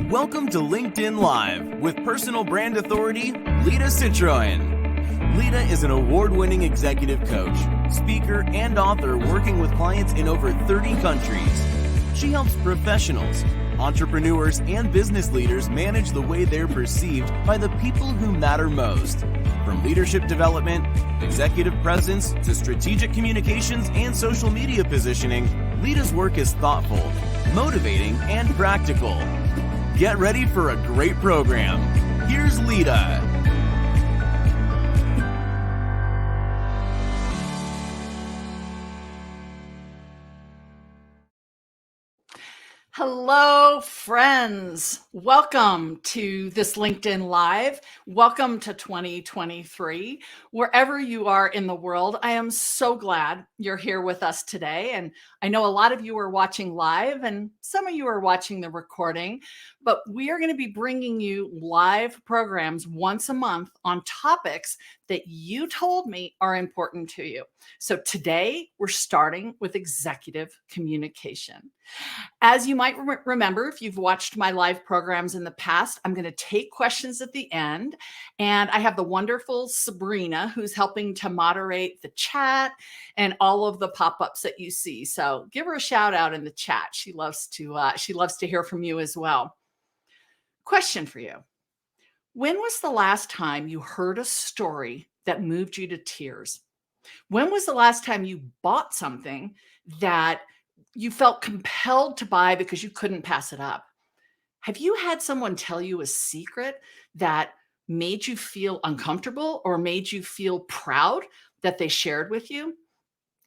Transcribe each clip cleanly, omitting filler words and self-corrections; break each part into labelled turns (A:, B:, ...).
A: Welcome to LinkedIn Live with personal brand authority, Lita Citroen. Lita is an award-winning executive coach, speaker, and author working with clients in over 30 countries. She helps professionals, entrepreneurs, and business leaders manage the way they're perceived by the people who matter most. From leadership development, executive presence, to strategic communications and social media positioning, Lita's work is thoughtful, motivating, and practical. Get ready for a great program. Here's Lita.
B: Hello, friends. Welcome to this LinkedIn Live. Welcome to 2023. Wherever you are in the world, I am so glad you're here with us today. And I know a lot of you are watching live and some of you are watching the recording, but we are going to be bringing you live programs once a month on topics that you told me are important to you. So today we're starting with executive communication. As you might remember, if you've watched my live programs in the past, I'm going to take questions at the end. And I have the wonderful Sabrina who's helping to moderate the chat and all of the pop-ups that you see. So give her a shout out in the chat. She loves to hear from you as well. Question for you. When was the last time you heard a story that moved you to tears? When was the last time you bought something that you felt compelled to buy because you couldn't pass it up? Have you had someone tell you a secret that made you feel uncomfortable or made you feel proud that they shared with you?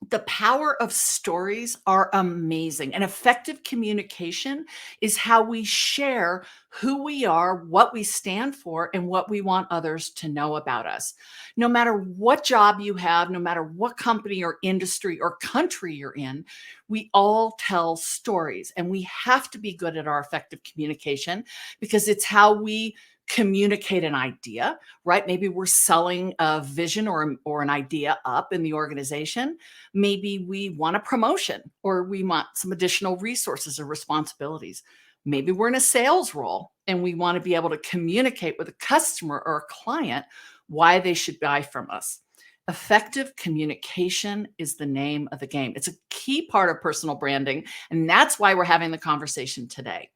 B: The power of stories are amazing, and effective communication is how we share who we are, what we stand for, and what we want others to know about us. No matter what job you have, no matter what company or industry or country you're in, we all tell stories, and we have to be good at our effective communication because it's how we communicate an idea, right? Maybe we're selling a vision or an idea up in the organization. Maybe we want a promotion or we want some additional resources or responsibilities. Maybe we're in a sales role and we want to be able to communicate with a customer or a client why they should buy from us. Effective communication is the name of the game. It's a key part of personal branding, and that's why we're having the conversation today.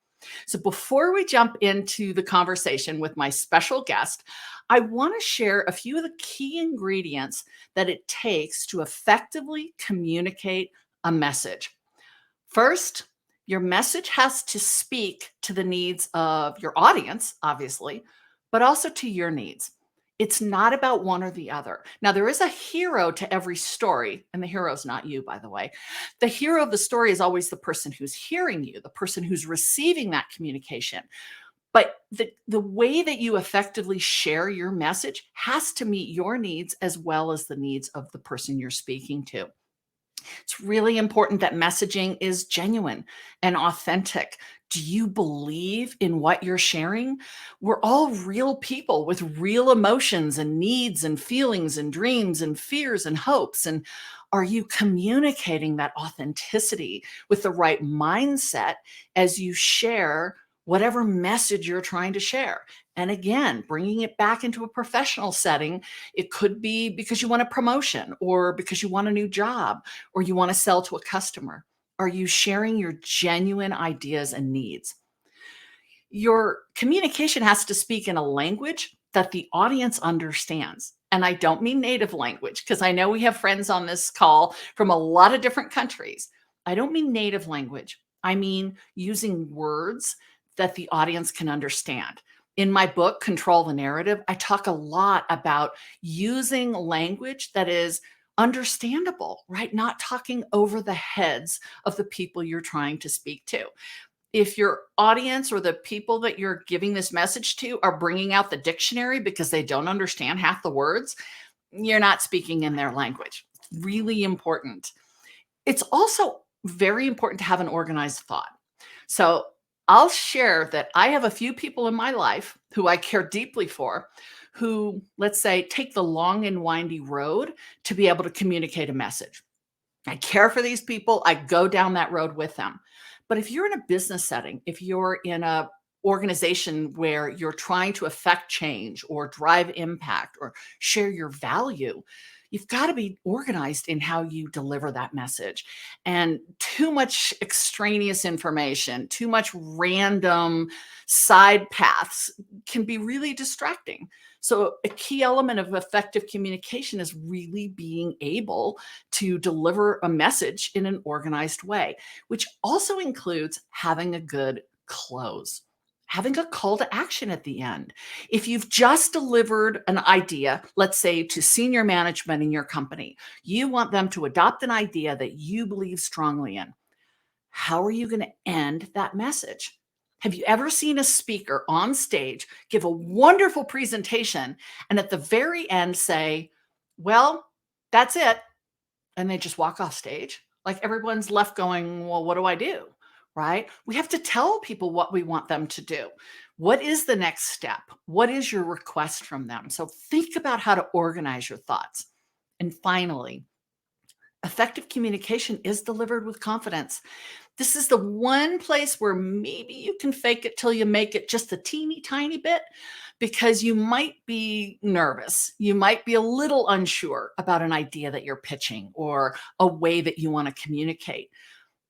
B: So before we jump into the conversation with my special guest, I want to share a few of the key ingredients that it takes to effectively communicate a message. First, your message has to speak to the needs of your audience, obviously, but also to your needs. It's not about one or the other. Now, there is a hero to every story, and the hero's not you, by the way. The hero of the story is always the person who's hearing you, the person who's receiving that communication. But the way that you effectively share your message has to meet your needs as well as the needs of the person you're speaking to. It's really important that messaging is genuine and authentic. Do you believe in what you're sharing? We're all real people with real emotions and needs and feelings and dreams and fears and hopes. And are you communicating that authenticity with the right mindset as you share whatever message you're trying to share? And again, bringing it back into a professional setting, it could be because you want a promotion or because you want a new job or you want to sell to a customer. Are you sharing your genuine ideas and needs? Your communication has to speak in a language that the audience understands. And I don't mean native language, because I know we have friends on this call from a lot of different countries. I don't mean native language. I mean using words that the audience can understand. In my book, Control the Narrative, I talk a lot about using language that is understandable, right? Not talking over the heads of the people you're trying to speak to. If your audience or the people that you're giving this message to are bringing out the dictionary because they don't understand half the words, you're not speaking in their language. It's really important. It's also very important to have an organized thought. So I'll share that I have a few people in my life who I care deeply for, who, let's say, take the long and windy road to be able to communicate a message. I care for these people. I go down that road with them. But if you're in a business setting, if you're in a organization where you're trying to affect change or drive impact or share your value, you've got to be organized in how you deliver that message. And too much extraneous information, too much random side paths can be really distracting. So a key element of effective communication is really being able to deliver a message in an organized way, which also includes having a good close, having a call to action at the end. If you've just delivered an idea, let's say to senior management in your company, you want them to adopt an idea that you believe strongly in. How are you going to end that message? Have you ever seen a speaker on stage give a wonderful presentation and at the very end say, well, that's it, and they just walk off stage? Like everyone's left going, well, what do I do? Right? We have to tell people what we want them to do. What is the next step? What is your request from them? So think about how to organize your thoughts. And finally, effective communication is delivered with confidence. This is the one place where maybe you can fake it till you make it just a teeny tiny bit, because you might be nervous. You might be a little unsure about an idea that you're pitching or a way that you want to communicate.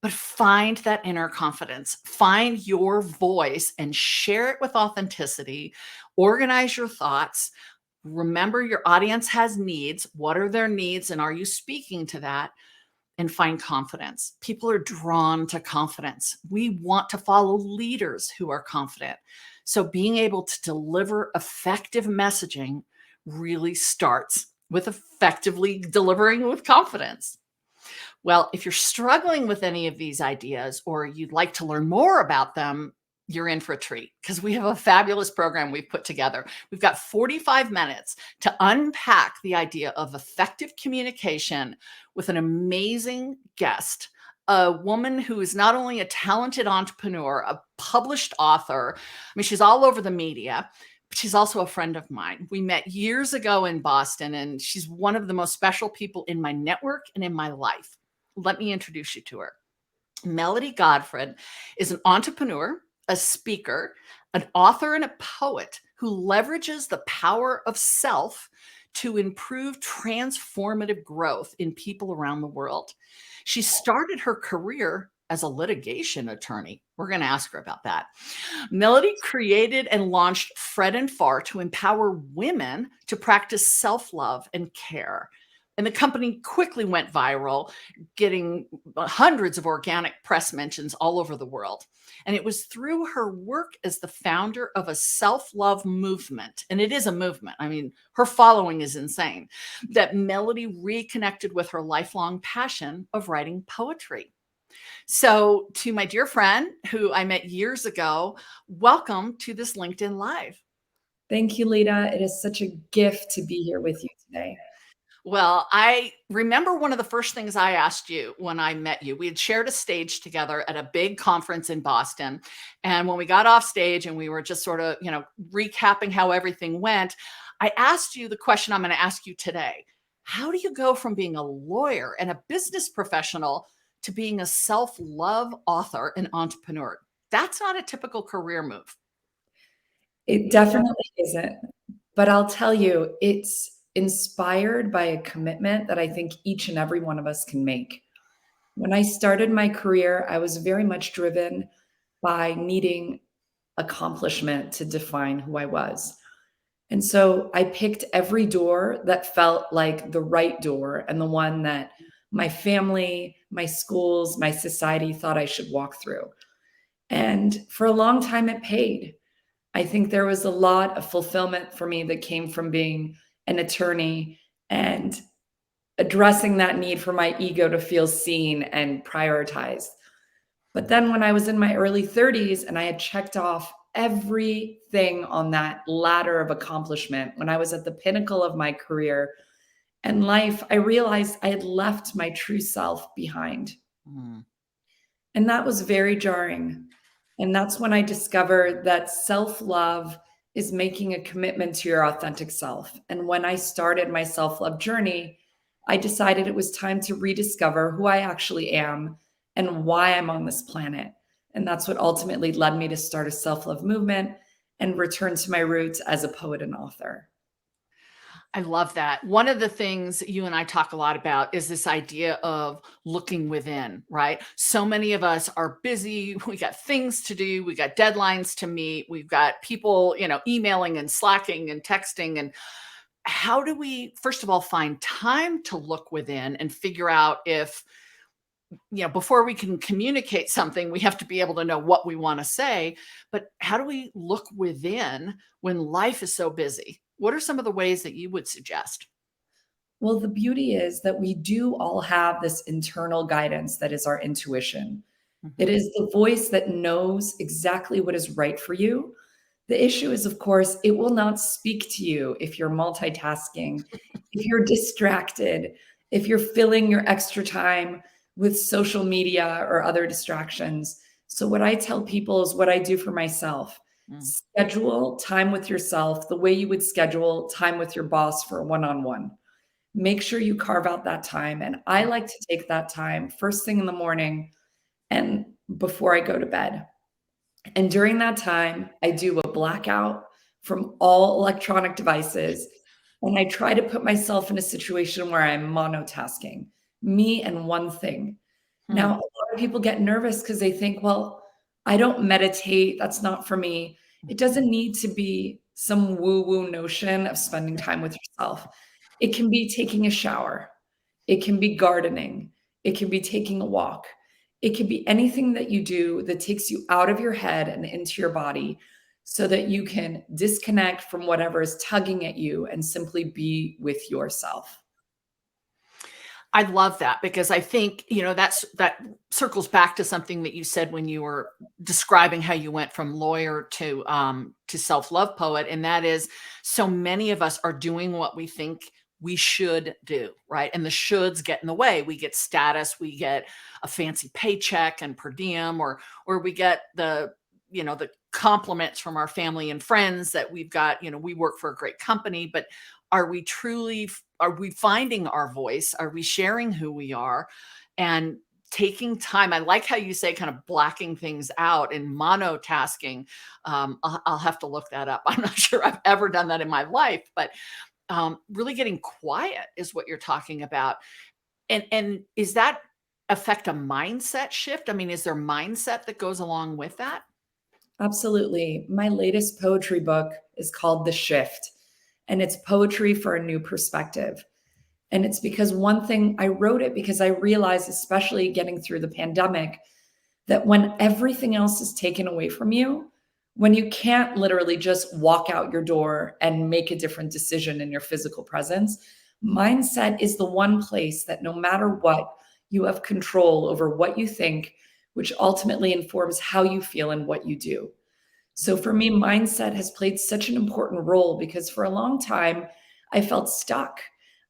B: But find that inner confidence, find your voice and share it with authenticity. Organize your thoughts. Remember, your audience has needs. What are their needs? And are you speaking to that? And find confidence. People are drawn to confidence. We want to follow leaders who are confident. So being able to deliver effective messaging really starts with effectively delivering with confidence. Well, if you're struggling with any of these ideas or you'd like to learn more about them, you're in for a treat, because we have a fabulous program we've put together. We've got 45 minutes to unpack the idea of effective communication with an amazing guest, a woman who is not only a talented entrepreneur, a published author. I mean, she's all over the media, but she's also a friend of mine. We met years ago in Boston, and she's one of the most special people in my network and in my life. Let me introduce you to her. Melody Godfred is an entrepreneur, a speaker, an author, and a poet who leverages the power of self to improve transformative growth in people around the world. She started her career as a litigation attorney. We're going to ask her about that. Melody created and launched Fred and Far to empower women to practice self-love and care. And the company quickly went viral, getting hundreds of organic press mentions all over the world. And it was through her work as the founder of a self-love movement, and it is a movement, I mean, her following is insane, that Melody reconnected with her lifelong passion of writing poetry. So to my dear friend who I met years ago, welcome to this LinkedIn Live.
C: Thank you, Lita. It is such a gift to be here with you today.
B: Well, I remember one of the first things I asked you when I met you. We had shared a stage together at a big conference in Boston. And when we got off stage and we were just sort of, recapping how everything went, I asked you the question I'm going to ask you today. How do you go from being a lawyer and a business professional to being a self-love author and entrepreneur? That's not a typical career move.
C: It definitely isn't. But I'll tell you, it's inspired by a commitment that I think each and every one of us can make. When I started my career, I was very much driven by needing accomplishment to define who I was. And so I picked every door that felt like the right door and the one that my family, my schools, my society thought I should walk through. And for a long time, it paid. I think there was a lot of fulfillment for me that came from being an attorney and addressing that need for my ego to feel seen and prioritized. But then when I was in my early 30s and I had checked off everything on that ladder of accomplishment, when I was at the pinnacle of my career and life, I realized I had left my true self behind. And that was very jarring. And that's when I discovered that self-love is making a commitment to your authentic self. And when I started my self-love journey, I decided it was time to rediscover who I actually am and why I'm on this planet. And that's what ultimately led me to start a self-love movement and return to my roots as a poet and author.
B: I love that. One of the things you and I talk a lot about is this idea of looking within, right? So many of us are busy. We got things to do. We got deadlines to meet. We've got people, emailing and slacking and texting. And how do we, first of all, find time to look within and figure out if, before we can communicate something, we have to be able to know what we want to say. But how do we look within when life is so busy? What are some of the ways that you would suggest?
C: Well, the beauty is that we do all have this internal guidance that is our intuition. It
B: Mhm.
C: is the voice that knows exactly what is right for you. The issue is, of course, it will not speak to you if you're multitasking, if you're distracted, if you're filling your extra time with social media or other distractions. So, what I tell people is what I do for myself.
B: Mm.
C: Schedule time with yourself the way you would schedule time with your boss for a one on one. Make sure you carve out that time. And I like to take that time first thing in the morning and before I go to bed. And during that time, I do a blackout from all electronic devices. And I try to put myself in a situation where I'm monotasking, me and one thing. Now,
B: Hmm.
C: a lot of people get nervous because they think, well, I don't meditate. That's not for me. It doesn't need to be some woo woo notion of spending time with yourself. It can be taking a shower, it can be gardening, it can be taking a walk. It can be anything that you do that takes you out of your head and into your body so that you can disconnect from whatever is tugging at you and simply be with yourself.
B: I love that because I think, that circles back to something that you said when you were describing how you went from lawyer to self-love poet. And that is, so many of us are doing what we think we should do, right? And the shoulds get in the way. We get status, we get a fancy paycheck and per diem, or we get the compliments from our family and friends that we've got, we work for a great company. But are we finding our voice? Are we sharing who we are and taking time? I like how you say kind of blacking things out and monotasking. I'll have to look that up. I'm not sure I've ever done that in my life, but really getting quiet is what you're talking about. And is that affect a mindset shift? I mean, is there mindset that goes along with that?
C: Absolutely. My latest poetry book is called The Shift, and it's poetry for a new perspective. And it's because one thing I wrote it because I realized, especially getting through the pandemic, that when everything else is taken away from you, when you can't literally just walk out your door and make a different decision in your physical presence, mindset is the one place that no matter what, you have control over what you think, which ultimately informs how you feel and what you do. So for me, mindset has played such an important role because for a long time, I felt stuck.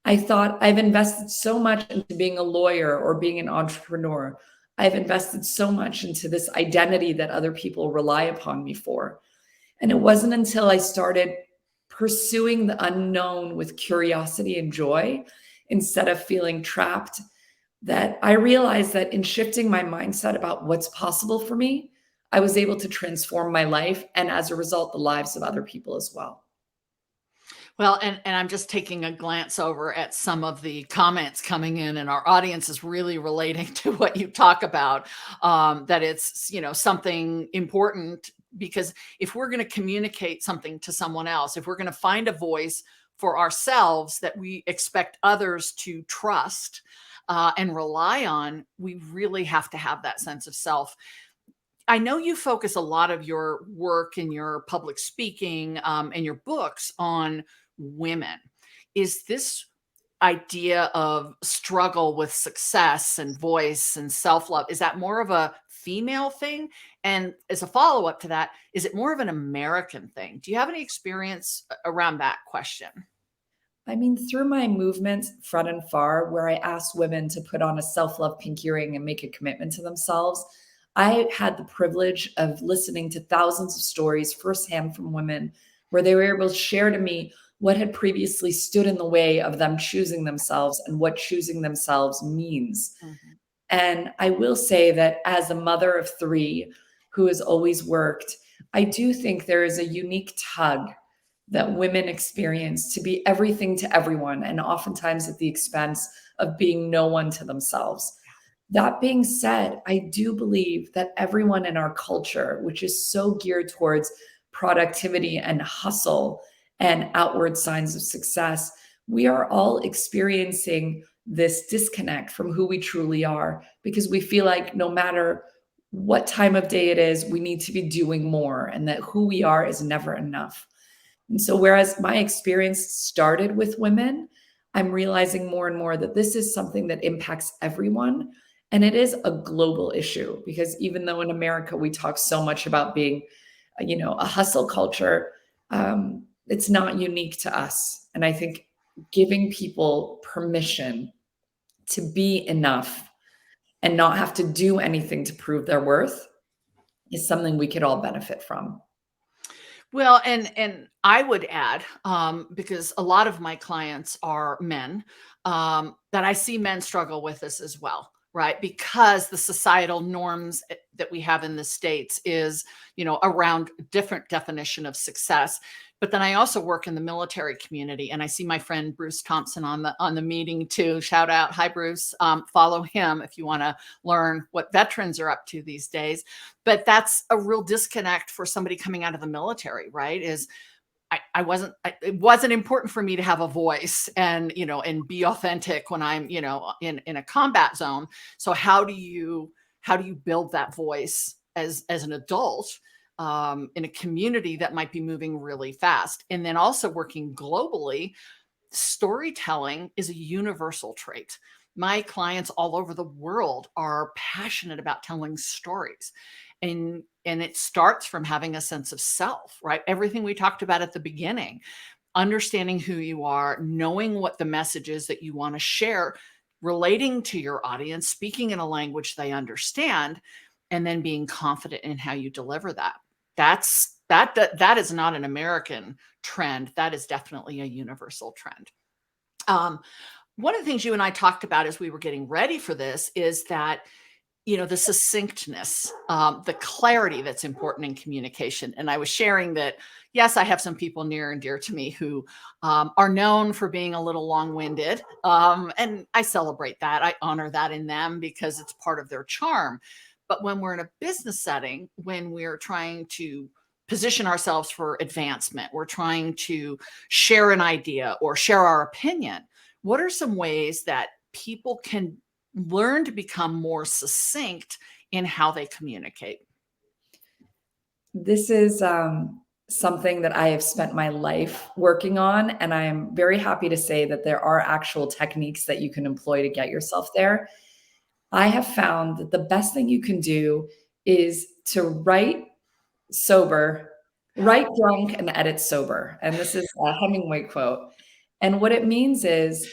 C: I thought I've invested so much into being a lawyer or being an entrepreneur. I've invested so much into this identity that other people rely upon me for. And it wasn't until I started pursuing the unknown with curiosity and joy instead of feeling trapped that I realized that in shifting my mindset about what's possible for me, I was able to transform my life and as a result, the lives of other people as well.
B: Well, and I'm just taking a glance over at some of the comments coming in, and our audience is really relating to what you talk about. That it's something important, because if we're going to communicate something to someone else, if we're going to find a voice for ourselves that we expect others to trust and rely on, we really have to have that sense of self. I know you focus a lot of your work and your public speaking and your books on women. Is this idea of struggle with success and voice and self-love, is that more of a female thing? And as a follow-up to that, is it more of an American thing? Do you have any experience around that question?
C: I mean, through my movement, Front and Far, where I asked women to put on a self love pink earring and make a commitment to themselves, I had the privilege of listening to thousands of stories firsthand from women where they were able to share to me what had previously stood in the way of them choosing themselves and what choosing themselves means.
B: Mhm.
C: And I will say that as a mother of three, who has always worked, I do think there is a unique tug that women experience to be everything to everyone, and oftentimes at the expense of being no one to themselves. That being said, I do believe that everyone in our culture, which is so geared towards productivity and hustle and outward signs of success, we are all experiencing this disconnect from who we truly are because we feel like no matter what time of day it is, we need to be doing more and that who we are is never enough. And so, whereas my experience started with women, I'm realizing more and more that this is something that impacts everyone. And it is a global issue because even though in America we talk so much about being, a hustle culture, it's not unique to us. And I think giving people permission to be enough and not have to do anything to prove their worth is something we could all benefit from.
B: Well, and I would add, because a lot of my clients are men, that I see men struggle with this as well, right? Because the societal norms that we have in the States is, around different definition of success. But then I also work in the military community, and I see my friend Bruce Thompson on the meeting too. Shout out, hi Bruce. Follow him if you want to learn what veterans are up to these days. But that's a real disconnect for somebody coming out of the military, right? It wasn't important for me to have a voice and, and be authentic when I'm, in a combat zone. So how do you build that voice as an adult, in a community that might be moving really fast? And then also working globally, storytelling is a universal trait. My clients all over the world are passionate about telling stories. And it starts from having a sense of self, right? Everything we talked about at the beginning, understanding who you are, knowing what the message is that you want to share, relating to your audience, speaking in a language they understand, and then being confident in how you deliver that. That is not an American trend. That is definitely a universal trend. One of the things you and I talked about as we were getting ready for this is that, the succinctness, the clarity that's important in communication. And I was sharing that, yes, I have some people near and dear to me who are known for being a little long-winded. And I celebrate that. I honor that in them because it's part of their charm. But when we're in a business setting, when we're trying to position ourselves for advancement, we're trying to share an idea or share our opinion, what are some ways that people can learn to become more succinct in how they communicate?
C: This is something that I have spent my life working on, and I am very happy to say that there are actual techniques that you can employ to get yourself there. I have found that the best thing you can do is to write sober, write drunk and edit sober. And this is a Hemingway quote. And what it means is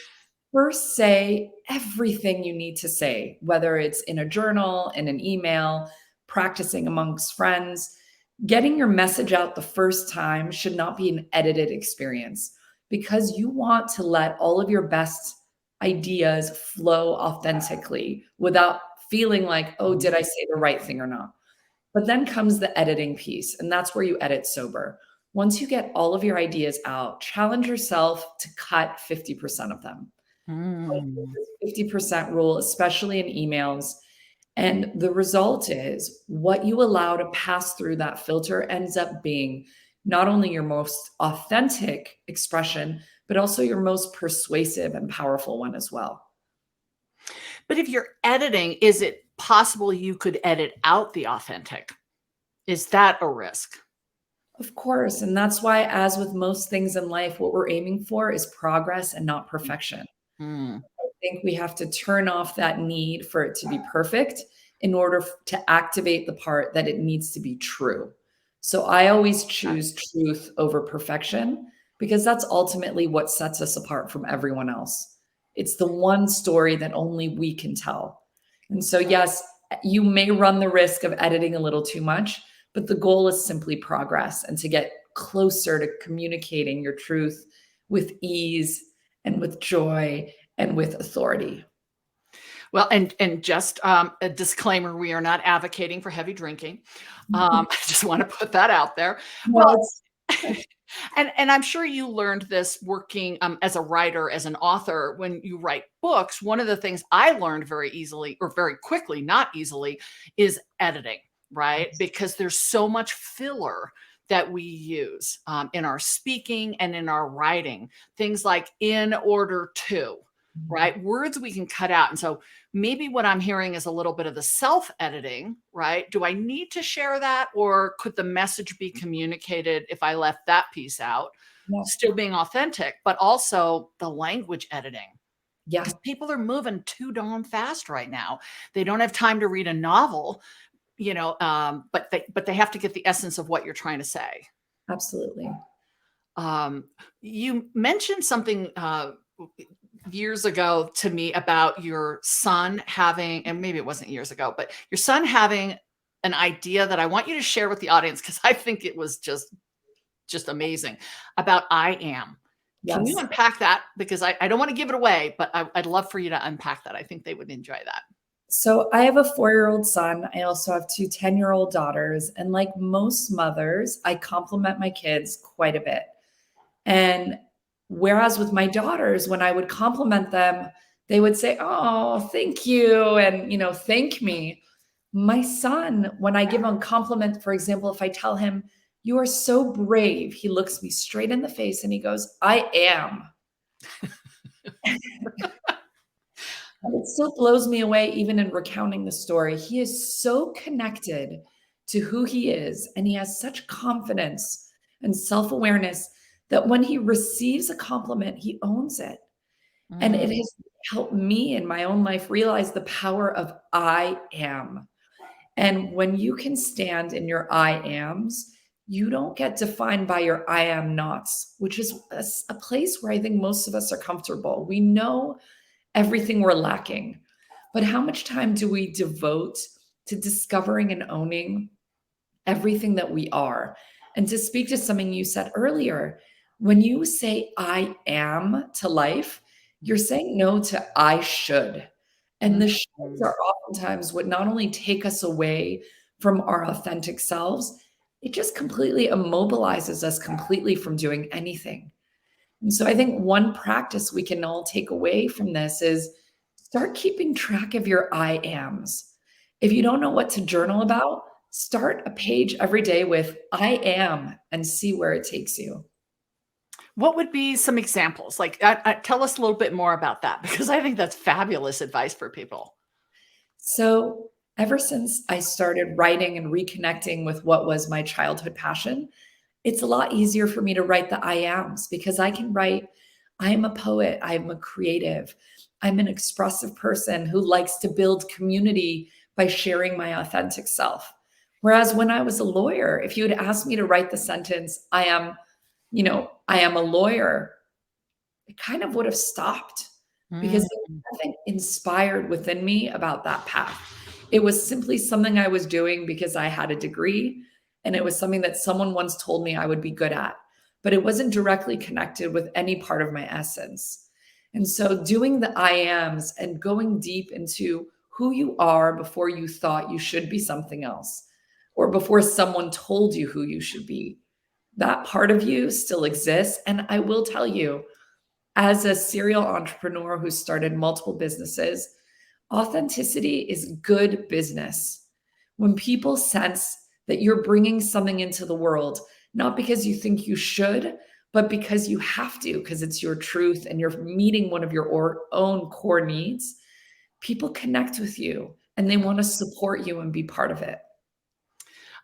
C: first say everything you need to say, whether it's in a journal, in an email, practicing amongst friends. Getting your message out the first time should not be an edited experience because you want to let all of your best ideas flow authentically without feeling like, oh, did I say the right thing or not? But then comes the editing piece, and that's where you edit sober. Once you get all of your ideas out, challenge yourself to cut 50% of them. 50% rule, especially in emails. And the result is what you allow to pass through that filter ends up being not only your most authentic expression, but also your most persuasive and powerful one as well.
B: But if you're editing, is it possible you could edit out the authentic? Is that a risk?
C: Of course. And that's why, as with most things in life, what we're aiming for is progress and not perfection.
B: Mm.
C: I think we have to turn off that need for it to be perfect in order to activate the part that it needs to be true. So I always choose truth over perfection because that's ultimately what sets us apart from everyone else. It's the one story that only we can tell. And so, yes, you may run the risk of editing a little too much, but the goal is simply progress and to get closer to communicating your truth with ease and with joy and with authority.
B: Well, and just a disclaimer, we are not advocating for heavy drinking. I just want to put that out there.
C: No,
B: Well,
C: it's
B: and I'm sure you learned this working as a writer, as an author, when you write books. One of the things I learned very easily, or very quickly, not easily, is editing, right? Because there's so much filler that we use in our speaking and in our writing. Things like "in order to," right? Words we can cut out. And so maybe what I'm hearing is a little bit of the self editing, right? Do I need to share that, or could the message be communicated if I left that piece out?
C: yeah,
B: Still being authentic, but also the language editing.
C: yeah,
B: Because people are moving too darn fast right now. They don't have time to read a novel, but they have to get the essence of what you're trying to say.
C: absolutely.
B: You mentioned something years ago to me about your son having, and maybe it wasn't years ago, but your son having an idea that I want you to share with the audience, because I think it was just amazing, about "I am." Can you
C: Yes.
B: unpack that? Because I don't want to give it away, but I'd love for you to unpack that. I think they would enjoy that.
C: So I have a 4-year-old son. I also have 2 10-year-old daughters. And like most mothers, I compliment my kids quite a bit. And whereas with my daughters, when I would compliment them, they would say, "Oh, thank you," and, thank me. My son, when I give him a compliment, for example, if I tell him, "You are so brave," he looks me straight in the face and he goes, "I am." And it still blows me away, even in recounting the story. He is so connected to who he is, and he has such confidence and self awareness that when he receives a compliment, he owns it. And it
B: Mm,
C: has helped me in my own life realize the power of "I am." And when you can stand in your "I ams," you don't get defined by your "I am nots," which is a place where I think most of us are comfortable. We know everything we're lacking. But how much time do we devote to discovering and owning everything that we are? And to speak to something you said earlier, when you say "I am" to life, you're saying no to "I should." And the shoulds
B: mm.
C: are oftentimes what not only take us away from our authentic selves, it just completely immobilizes us completely from doing anything. And so I think one practice we can all take away from this is start keeping track of your "I ams." If you don't know what to journal about, start a page every day with "I am" and see where it takes you.
B: What would be some examples? Like, tell us a little bit more about that, because I think that's fabulous advice for people.
C: So, ever since I started writing and reconnecting with what was my childhood passion, it's a lot easier for me to write the "I ams" because I can write, "I am a poet, I am a creative, I'm an expressive person who likes to build community by sharing my authentic self." Whereas when I was a lawyer, if you had asked me to write the sentence, I am a lawyer, it kind of would have stopped because
B: Mm,
C: there was nothing inspired within me about that path. It was simply something I was doing because I had a degree, and it was something that someone once told me I would be good at, but it wasn't directly connected with any part of my essence. And so doing the "I ams" and going deep into who you are before you thought you should be something else, or before someone told you who you should be, that part of you still exists. And I will tell you, as a serial entrepreneur who started multiple businesses, authenticity is good business. When people sense that you're bringing something into the world, not because you think you should, but because you have to, because it's your truth and you're meeting one of your own core needs, people connect with you and they want to support you and be part of it.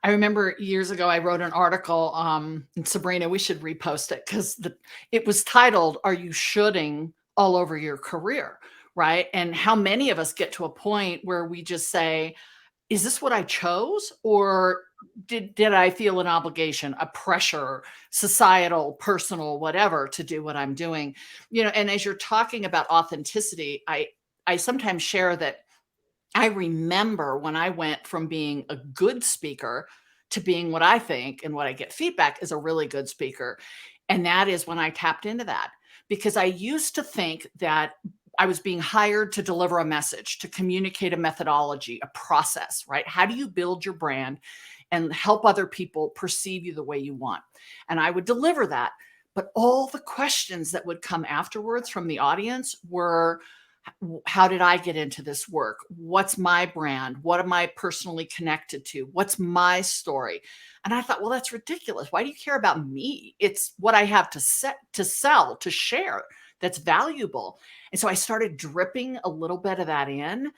B: I remember years ago, I wrote an article, and Sabrina, we should repost it, because it was titled, "Are you shoulding all over your career?" Right? And how many of us get to a point where we just say, "Is this what I chose? Or did I feel an obligation, a pressure, societal, personal, whatever, to do what I'm doing?" And as you're talking about authenticity, I sometimes share that I remember when I went from being a good speaker to being what I think and what I get feedback is a really good speaker. And that is when I tapped into that, because I used to think that I was being hired to deliver a message, to communicate a methodology, a process, right? How do you build your brand and help other people perceive you the way you want? And I would deliver that. But all the questions that would come afterwards from the audience were, how did I get into this work? What's my brand? What am I personally connected to? What's my story? And I thought, well, that's ridiculous. Why do you care about me? It's what I have to sell, to share, that's valuable. And so I started dripping a little bit of that in,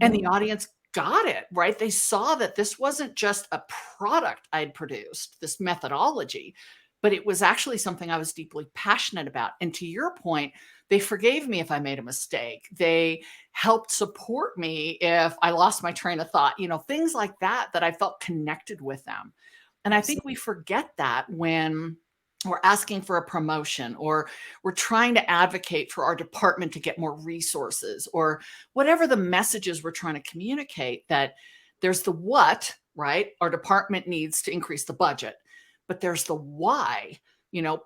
B: and the audience got it, right? They saw that this wasn't just a product I'd produced, this methodology, but it was actually something I was deeply passionate about. And to your point, they forgave me if I made a mistake. They helped support me if I lost my train of thought, things like that, that I felt connected with them. And I think we forget that when we're asking for a promotion, or we're trying to advocate for our department to get more resources, or whatever the messages we're trying to communicate, that there's the what, right? Our department needs to increase the budget, but there's the why,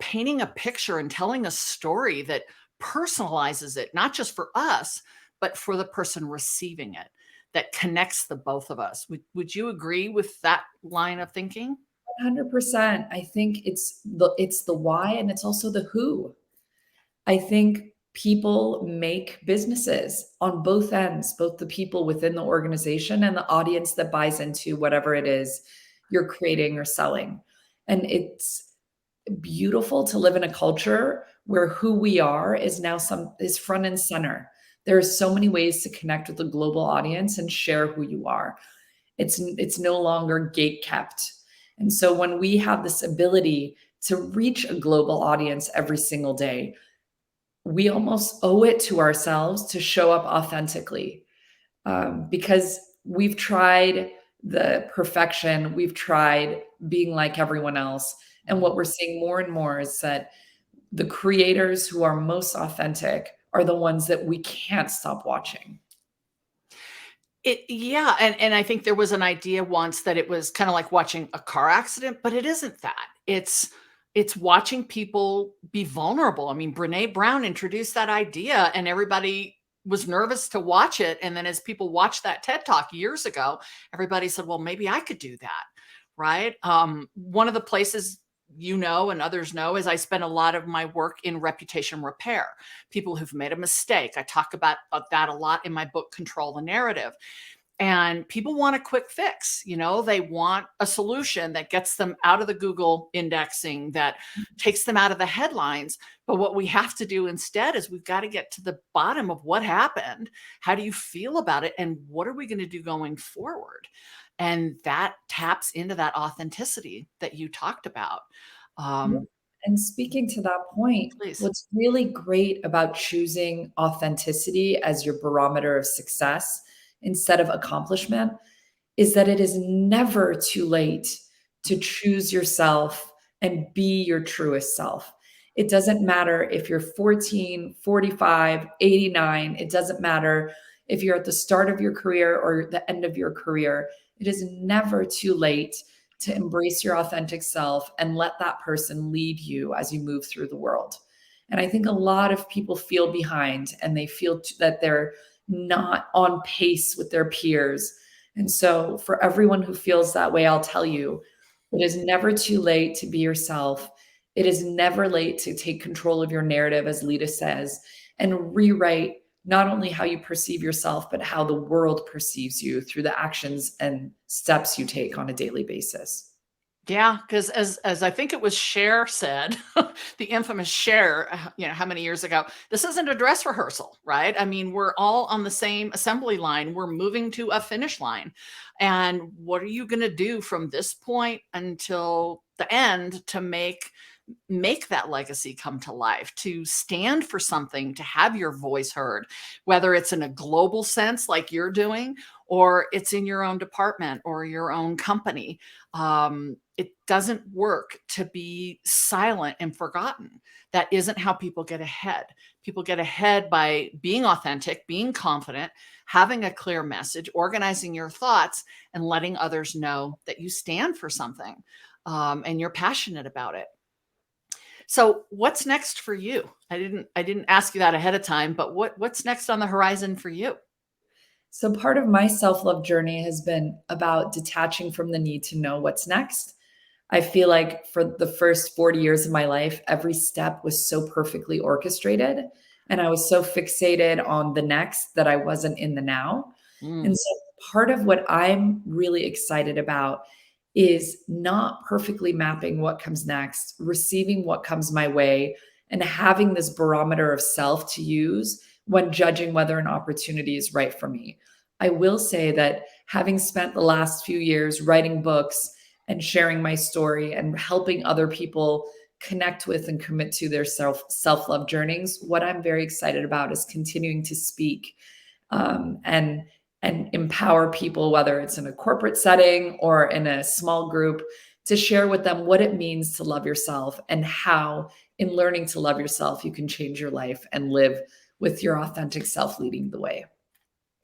B: painting a picture and telling a story that personalizes it, not just for us, but for the person receiving it, that connects the both of us. Would you agree with that line of thinking?
C: 100%. I think it's the why, and it's also the who. I think people make businesses on both ends, both the people within the organization and the audience that buys into whatever it is you're creating or selling. And it's beautiful to live in a culture where who we are is front and center. There are so many ways to connect with the global audience and share who you are. It's no longer gate kept. And so when we have this ability to reach a global audience every single day, we almost owe it to ourselves to show up authentically, because we've tried the perfection, we've tried being like everyone else. And what we're seeing more and more is that the creators who are most authentic are the ones that we can't stop watching.
B: Yeah. And I think there was an idea once that it was kind of like watching a car accident, but it isn't that. It's watching people be vulnerable. I mean, Brene Brown introduced that idea, and everybody was nervous to watch it. And then as people watched that TED Talk years ago, everybody said, well, maybe I could do that. Right. One of the places, and others know, is I spend a lot of my work in reputation repair, people who've made a mistake. I talk about that a lot in my book, Control the Narrative. And people want a quick fix. They want a solution that gets them out of the Google indexing, that takes them out of the headlines. But what we have to do instead is we've got to get to the bottom of what happened. How do you feel about it? And what are we going to do going forward? And that taps into that authenticity that you talked about.
C: And speaking to that point,
B: Please.
C: what's really great about choosing authenticity as your barometer of success instead of accomplishment is that it is never too late to choose yourself and be your truest self. It doesn't matter if you're 14, 45, 89. It doesn't matter if you're at the start of your career or the end of your career. It is never too late to embrace your authentic self and let that person lead you as you move through the world. And I think a lot of people feel behind, and they feel that they're not on pace with their peers. And so for everyone who feels that way, I'll tell you, it is never too late to be yourself. It is never late to take control of your narrative, as Lita says, and rewrite not only how you perceive yourself, but how the world perceives you through the actions and steps you take on a daily basis.
B: Yeah, because as I think it was Cher said, the infamous Cher, how many years ago, this isn't a dress rehearsal, right? I mean, we're all on the same assembly line. We're moving to a finish line. And what are you going to do from this point until the end to make that legacy come to life, to stand for something, to have your voice heard, whether it's in a global sense like you're doing, or it's in your own department or your own company. It doesn't work to be silent and forgotten. That isn't how people get ahead. People get ahead by being authentic, being confident, having a clear message, organizing your thoughts, and letting others know that you stand for something, and you're passionate about it. So what's next for you? I didn't ask you that ahead of time, but what's next on the horizon for you?
C: So part of my self-love journey has been about detaching from the need to know what's next. I feel like for the first 40 years of my life, every step was so perfectly orchestrated. And I was so fixated on the next that I wasn't in the now.
B: Mm.
C: And so part of what I'm really excited about is not perfectly mapping what comes next, receiving what comes my way, and having this barometer of self to use when judging whether an opportunity is right for me. I will say that having spent the last few years writing books and sharing my story and helping other people connect with and commit to their self-love journeys, what I'm very excited about is continuing to speak um, and and empower people, whether it's in a corporate setting or in a small group, to share with them what it means to love yourself and how, in learning to love yourself, you can change your life and live with your authentic self leading the way.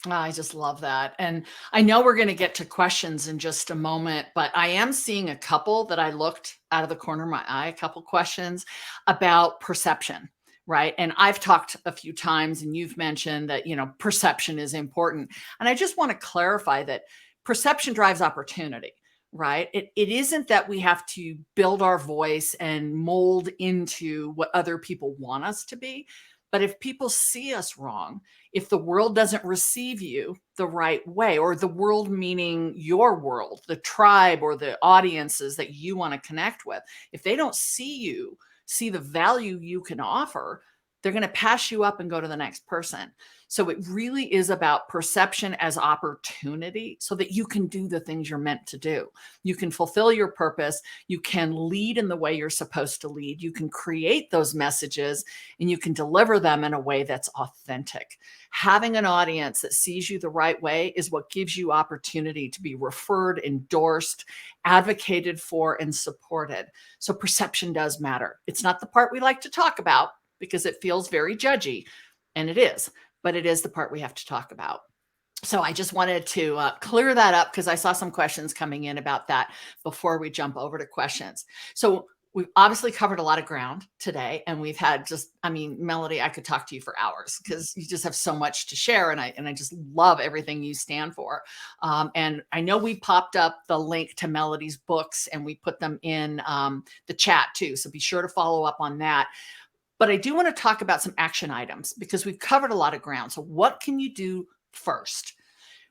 B: I just love that. And I know we're going to get to questions in just a moment, but I am seeing a couple that I looked out of the corner of my eye, a couple questions about perception, right? And I've talked a few times and you've mentioned that, perception is important. And I just want to clarify that perception drives opportunity. Right. It isn't that we have to build our voice and mold into what other people want us to be. But if people see us wrong, if the world doesn't receive you the right way, or the world meaning your world, the tribe or the audiences that you want to connect with, if they don't see you, see the value you can offer, they're going to pass you up and go to the next person. So it really is about perception as opportunity so that you can do the things you're meant to do. You can fulfill your purpose. You can lead in the way you're supposed to lead. You can create those messages and you can deliver them in a way that's authentic. Having an audience that sees you the right way is what gives you opportunity to be referred, endorsed, advocated for, and supported. So perception does matter. It's not the part we like to talk about because it feels very judgy, and it is, but it is the part we have to talk about. So I just wanted to clear that up because I saw some questions coming in about that before we jump over to questions. So we've obviously covered a lot of ground today, and we've had Melody, I could talk to you for hours because you just have so much to share, and I just love everything you stand for. And I know we popped up the link to Melody's books, and we put them in the chat too. So be sure to follow up on that. But I do want to talk about some action items because we've covered a lot of ground. So what can you do first?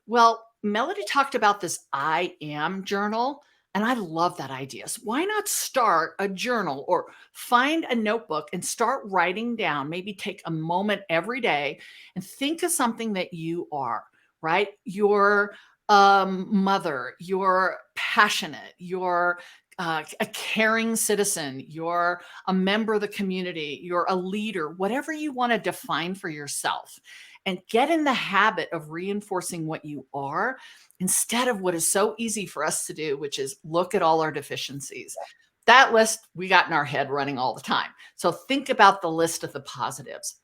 B: Well, Melody talked about this I am journal, and I love that idea. So why not start a journal or find a notebook and start writing down? Maybe take a moment every day and think of something that you are, right? You're a mother, you're passionate, you're a caring citizen, you're a member of the community, you're a leader, whatever you want to define for yourself. And get in the habit of reinforcing what you are instead of what is so easy for us to do, which is look at all our deficiencies. That list we got in our head running all the time. So think about the list of the positives.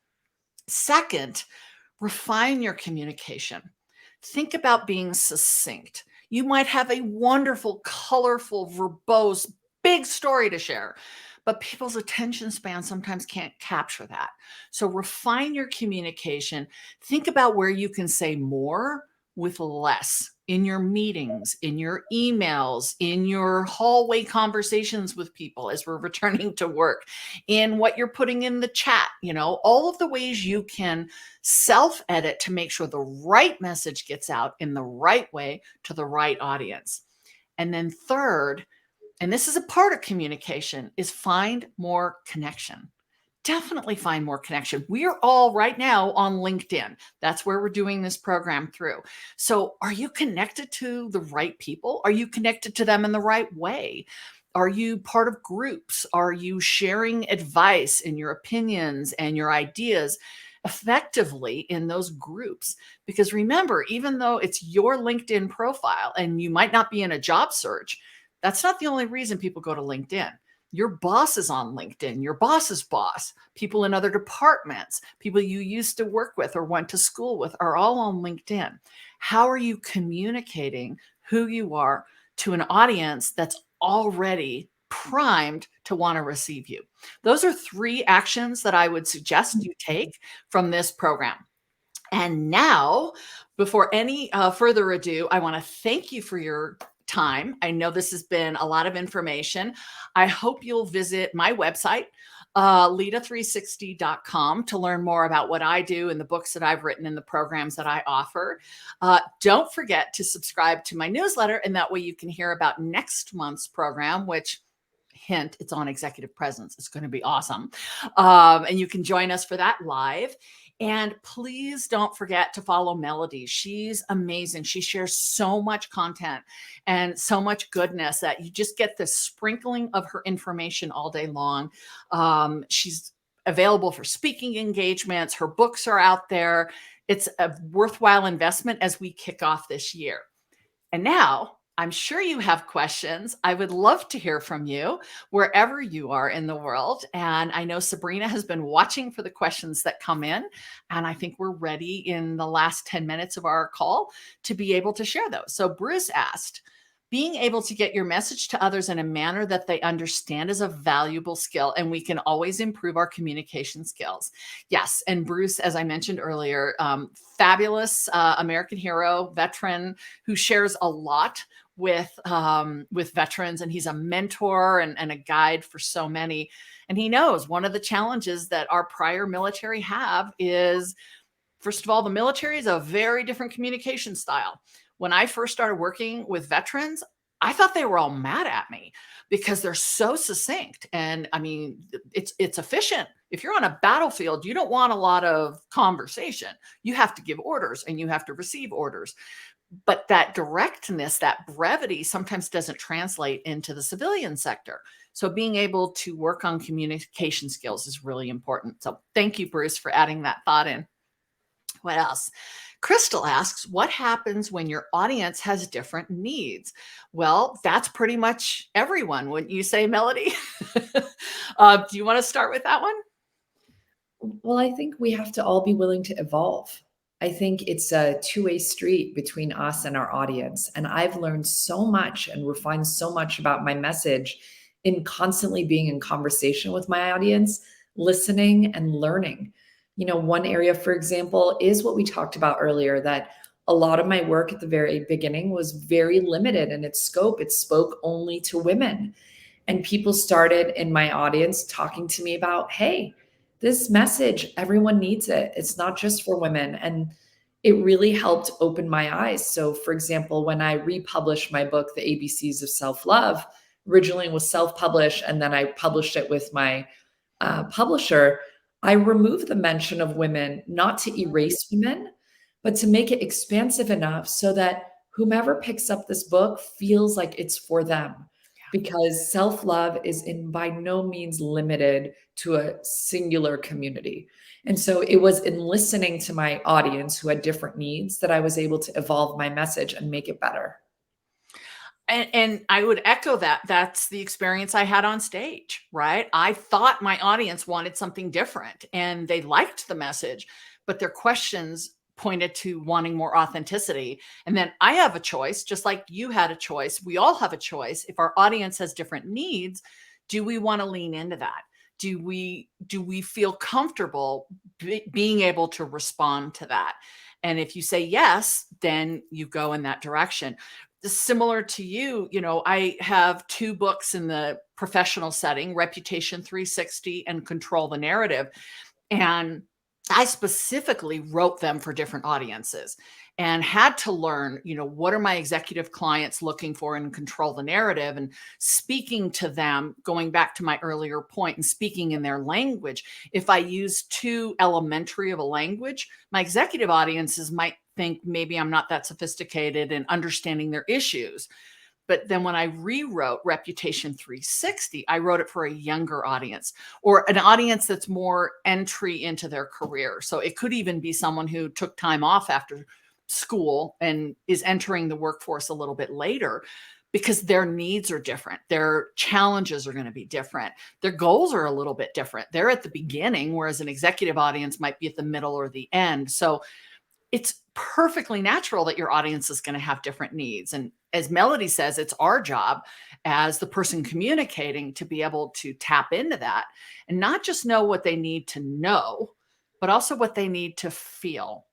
B: Second, refine your communication. Think about being succinct. You might have a wonderful, colorful, verbose, big story to share, but people's attention span sometimes can't capture that. So refine your communication. Think about where you can say more with less in your meetings, in your emails, in your hallway conversations with people as we're returning to work, in what you're putting in the chat, all of the ways you can self edit to make sure the right message gets out in the right way to the right audience. And then third, and this is a part of communication, is find more connection. Definitely find more connection. We are all right now on LinkedIn. That's where we're doing this program through. So are you connected to the right people? Are you connected to them in the right way? Are you part of groups? Are you sharing advice and your opinions and your ideas effectively in those groups? Because remember, even though it's your LinkedIn profile and you might not be in a job search, that's not the only reason people go to LinkedIn. Your boss is on LinkedIn, your boss's boss, people in other departments, people you used to work with or went to school with are all on LinkedIn. How are you communicating who you are to an audience that's already primed to want to receive you. Those are 3 actions that I would suggest you take from this program. And now, before any further ado, I want to thank you for your time. I know this has been a lot of information. I hope you'll visit my website, lita360.com, to learn more about what I do and the books that I've written and the programs that I offer. Don't forget to subscribe to my newsletter, and that way you can hear about next month's program, which, hint, it's on executive presence. It's going to be awesome. And you can join us for that live. And please don't forget to follow Melody. She's amazing. She shares so much content and so much goodness that you just get this sprinkling of her information all day long. She's available for speaking engagements. Her books are out there. It's a worthwhile investment as we kick off this year. And now, I'm sure you have questions. I would love to hear from you wherever you are in the world. And I know Sabrina has been watching for the questions that come in. And I think we're ready in the last 10 minutes of our call to be able to share those. So Bruce asked, being able to get your message to others in a manner that they understand is a valuable skill, and we can always improve our communication skills. Yes. And Bruce, as I mentioned earlier, fabulous American hero, veteran who shares a lot with veterans, and he's a mentor and a guide for so many. And he knows one of the challenges that our prior military have is, first of all, the military is a very different communication style. When I first started working with veterans, I thought they were all mad at me because they're so succinct. And I mean, it's efficient. If you're on a battlefield, you don't want a lot of conversation. You have to give orders and you have to receive orders. But that directness, that brevity sometimes doesn't translate into the civilian sector. So being able to work on communication skills is really important. So thank you, Bruce, for adding that thought in. What else? Crystal asks, what happens when your audience has different needs? Well, that's pretty much everyone, wouldn't you say, Melody? Do you want to start with that one?
C: Well, I think we have to all be willing to evolve. I think it's a two-way street between us and our audience. And I've learned so much and refined so much about my message in constantly being in conversation with my audience, listening and learning. You know, one area, for example, is what we talked about earlier, that a lot of my work at the very beginning was very limited in its scope. It spoke only to women. And people started in my audience talking to me about, hey, this message, everyone needs it. It's not just for women. And it really helped open my eyes. So for example, when I republished my book, The ABCs of Self-Love, originally it was self-published, and then I published it with my publisher, I removed the mention of women, not to erase women, but to make it expansive enough so that whomever picks up this book feels like it's for them. Because self-love is by no means limited to a singular community. And so it was in listening to my audience who had different needs that I was able to evolve my message and make it better.
B: And I would echo that. That's the experience I had on stage, right? I thought my audience wanted something different and they liked the message, but their questions pointed to wanting more authenticity. And then I have a choice, just like you had a choice. We all have a choice. If our audience has different needs, do we want to lean into that? Do we feel comfortable being able to respond to that? And if you say yes, then you go in that direction. Similar to you, you know, I have 2 books in the professional setting, Reputation 360 and Control the Narrative. And I specifically wrote them for different audiences and had to learn, you know, what are my executive clients looking for in Control the Narrative, and speaking to them, going back to my earlier point, and speaking in their language. If I use too elementary of a language, my executive audiences might think maybe I'm not that sophisticated in understanding their issues. But then when I rewrote Reputation 360, I wrote it for a younger audience, or an audience that's more entry into their career. So it could even be someone who took time off after school and is entering the workforce a little bit later, because their needs are different. Their challenges are going to be different. Their goals are a little bit different. They're at the beginning, whereas an executive audience might be at the middle or the end. So it's perfectly natural that your audience is going to have different needs. And as Melody says, it's our job as the person communicating to be able to tap into that and not just know what they need to know, but also what they need to feel.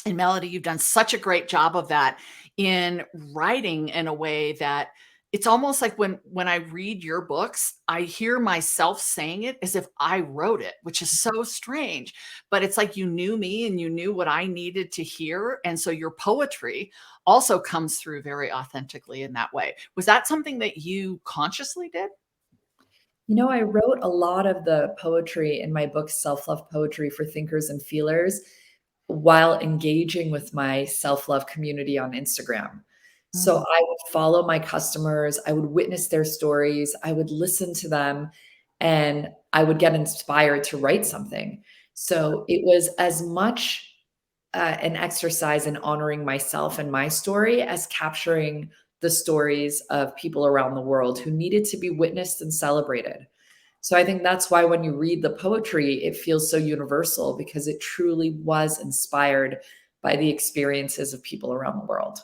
B: And Melody, you've done such a great job of that in writing in a way that it's almost like when I read your books, I hear myself saying it as if I wrote it, which is so strange. But it's like you knew me and you knew what I needed to hear. And so your poetry also comes through very authentically in that way. Was that something that you consciously did?
C: I wrote a lot of the poetry in my book, Self-Love Poetry for Thinkers and Feelers, while engaging with my self-love community on Instagram. So
B: Mm.
C: I would follow my customers, I would witness their stories, I would listen to them, and I would get inspired to write something. So it was as much an exercise in honoring myself and my story as capturing the stories of people around the world who needed to be witnessed and celebrated. So I think that's why when you read the poetry, it feels so universal because it truly was inspired by the experiences of people around the world.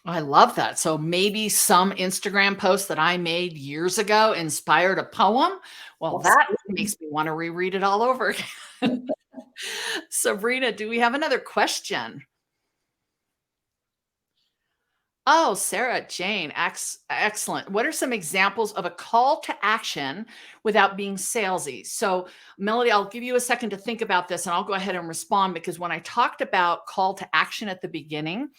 B: I love that. So maybe some Instagram post that I made years ago inspired a poem. Well, that
C: Absolutely.
B: makes me want to reread it all over again. Sabrina, do we have another question? Oh, Sarah Jane, excellent. What are some examples of a call to action without being salesy? So, Melody, I'll give you a second to think about this and I'll go ahead and respond because when I talked about call to action at the beginning,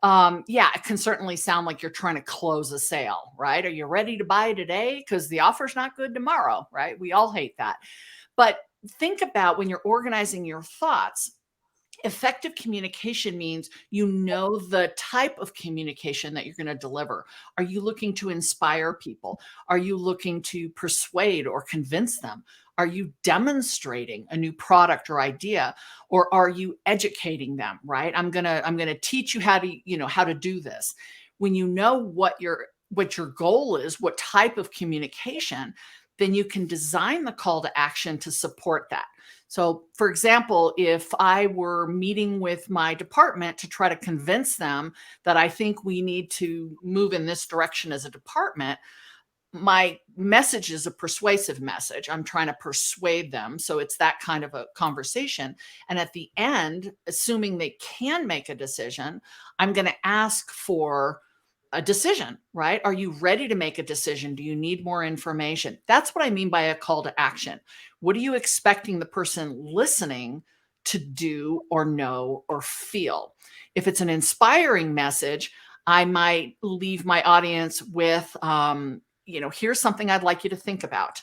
B: yeah, it can certainly sound like you're trying to close a sale, right? Are you ready to buy today? Because the offer's not good tomorrow, right? We all hate that. But think about when you're organizing your thoughts. Effective communication means you know the type of communication that you're going to deliver. Are you looking to inspire people? Are you looking to persuade or convince them? Are you demonstrating a new product or idea, or are you educating them, right? I'm going to teach you how to do this. When you know what your goal is, what type of communication, then you can design the call to action to support that. So, for example, if I were meeting with my department to try to convince them that I think we need to move in this direction as a department, my message is a persuasive message. I'm trying to persuade them. So it's that kind of a conversation. And at the end, assuming they can make a decision, I'm going to ask for a decision, right? Are you ready to make a decision? Do you need more information? That's what I mean by a call to action. What are you expecting the person listening to do or know or feel? If it's an inspiring message, I might leave my audience with, here's something I'd like you to think about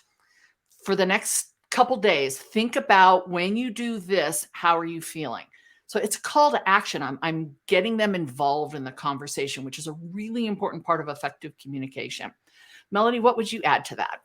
B: for the next couple days. Think about when you do this, how are you feeling? So it's a call to action. I'm getting them involved in the conversation, which is a really important part of effective communication. Melody, what would you add to that?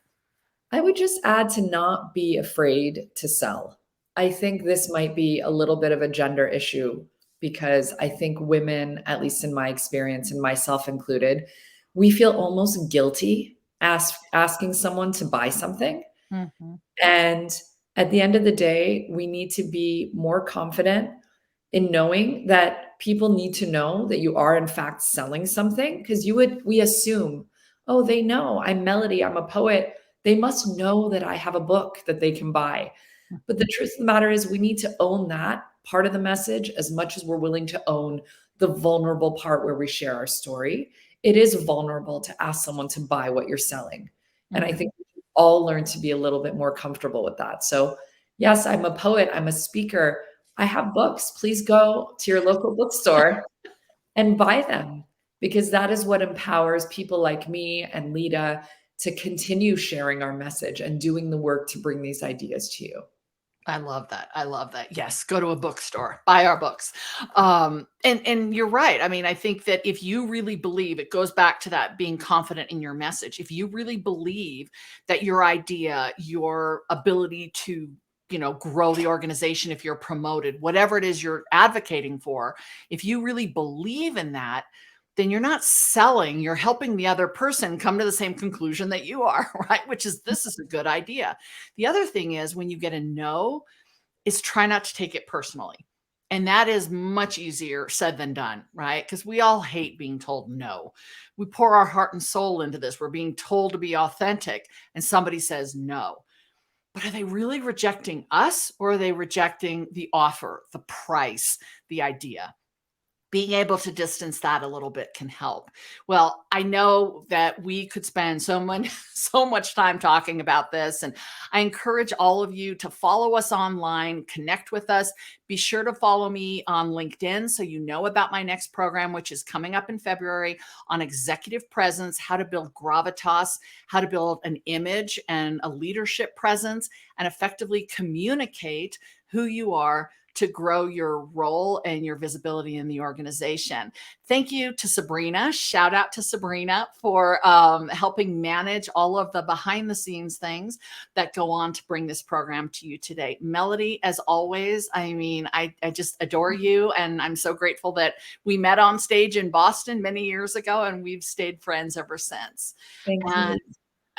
C: I would just add to not be afraid to sell. I think this might be a little bit of a gender issue because I think women, at least in my experience and myself included, we feel almost guilty asking someone to buy something.
B: Mhm.
C: And at the end of the day, we need to be more confident in knowing that people need to know that you are in fact selling something because we assume, oh, they know I'm Melody, I'm a poet. They must know that I have a book that they can buy. But the truth of the matter is we need to own that part of the message as much as we're willing to own the vulnerable part where we share our story. It is vulnerable to ask someone to buy what you're selling. And I
B: Mhm.
C: think we should all learn to be a little bit more comfortable with that. So, yes, I'm a poet, I'm a speaker, I have books. Please go to your local bookstore and buy them because that is what empowers people like me and Lita to continue sharing our message and doing the work to bring these ideas to you.
B: I love that. I love that. Yes, go to a bookstore, buy our books. And you're right. I mean, I think that if you really believe, it goes back to that being confident in your message. If you really believe that your idea, your ability to grow the organization, if you're promoted, whatever it is you're advocating for, if you really believe in that, then you're not selling, you're helping the other person come to the same conclusion that you are, right? Which is, this is a good idea. The other thing is when you get a no, is try not to take it personally. And that is much easier said than done, right? Because we all hate being told no. We pour our heart and soul into this. We're being told to be authentic, and somebody says no. But are they really rejecting us, or are they rejecting the offer, the price, the idea? Being able to distance that a little bit can help. Well, I know that we could spend so much time talking about this, and I encourage all of you to follow us online, connect with us. Be sure to follow me on LinkedIn so you know about my next program, which is coming up in February, on executive presence, how to build gravitas, how to build an image and a leadership presence, and effectively communicate who you are to grow your role and your visibility in the organization. Thank you to Sabrina. Shout out to Sabrina for helping manage all of the behind the scenes things that go on to bring this program to you today. Melody, as always, I mean, I just adore you. And I'm so grateful that we met on stage in Boston many years ago, and we've stayed friends ever since.
C: Thank
B: And
C: you.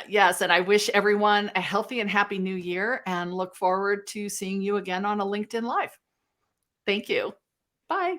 B: yes, and I wish everyone a healthy and happy new year, and look forward to seeing you again on a LinkedIn Live. Thank you. Bye.